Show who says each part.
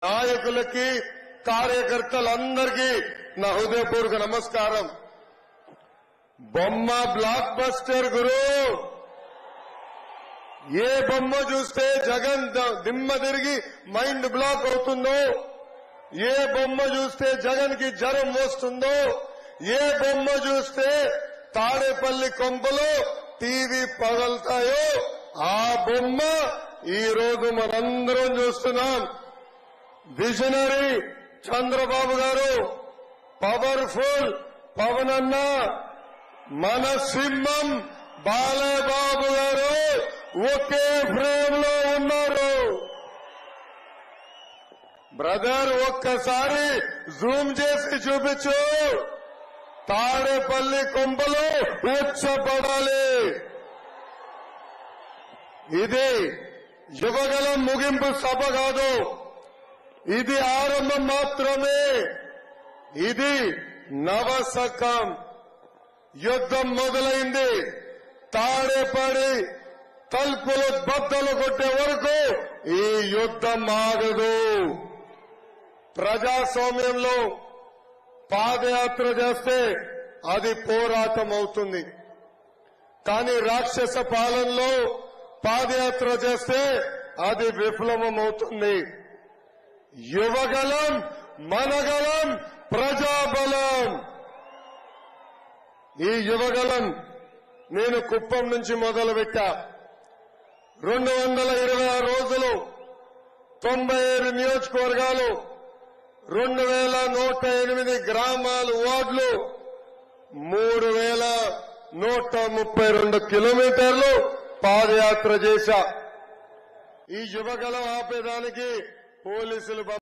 Speaker 1: నాయకులకి కార్యకర్తలందరికీ నా హృదయపూర్వక నమస్కారం. బొమ్మ బ్లాక్ బస్టర్ గురు. ఏ బొమ్మ చూస్తే జగన్ దిమ్మ తిరిగి మైండ్ బ్లాక్ అవుతుందో, ఏ బొమ్మ చూస్తే జగన్ కి జ్వరం వస్తుందో, ఏ బొమ్మ చూస్తే తాడేపల్లి కొంపలో టీవీ పగలుతాయో ఆ బొమ్మ ఈ రోజు మనందరం చూస్తున్నాం. విజనరీ చంద్రబాబు గారు, పవర్ఫుల్ పవన్ అన్న, మన సింహం బాలబాబు గారు ఒకే ఫ్రేమ్ లో ఉన్నారు. బ్రదర్ ఒక్కసారి జూమ్ చేసి చూపించు. తాడేపల్లి కొంపలు ఉచ్చపడాలి. ఇది యువగలం ముగింపు సభ కాదు, ఇది ఆరంభం మాత్రమే. ఇది నవశకం. యుద్ధం మొదలైంది. తాడేపడి తలుపులు బద్దలు కొట్టే వరకు ఈ యుద్ధం ఆగదు. ప్రజాస్వామ్యంలో పాదయాత్ర చేస్తే అది పోరాటం అవుతుంది. కానీ రాక్షస పాలనలో పాదయాత్ర చేస్తే అది విఫలమవుతుంది. యువగలం, మనగలం, ప్రజాబలం. ఈ యువగలం నేను కుప్పం నుంచి మొదలుపెట్టా. 226 రోజులు, 97 నియోజకవర్గాలు, 2108 గ్రామాలు, వార్డులు, 3132 కిలోమీటర్లు పాదయాత్ర చేశా. ఈ యువగలం ఆపేదానికి పోలీసులు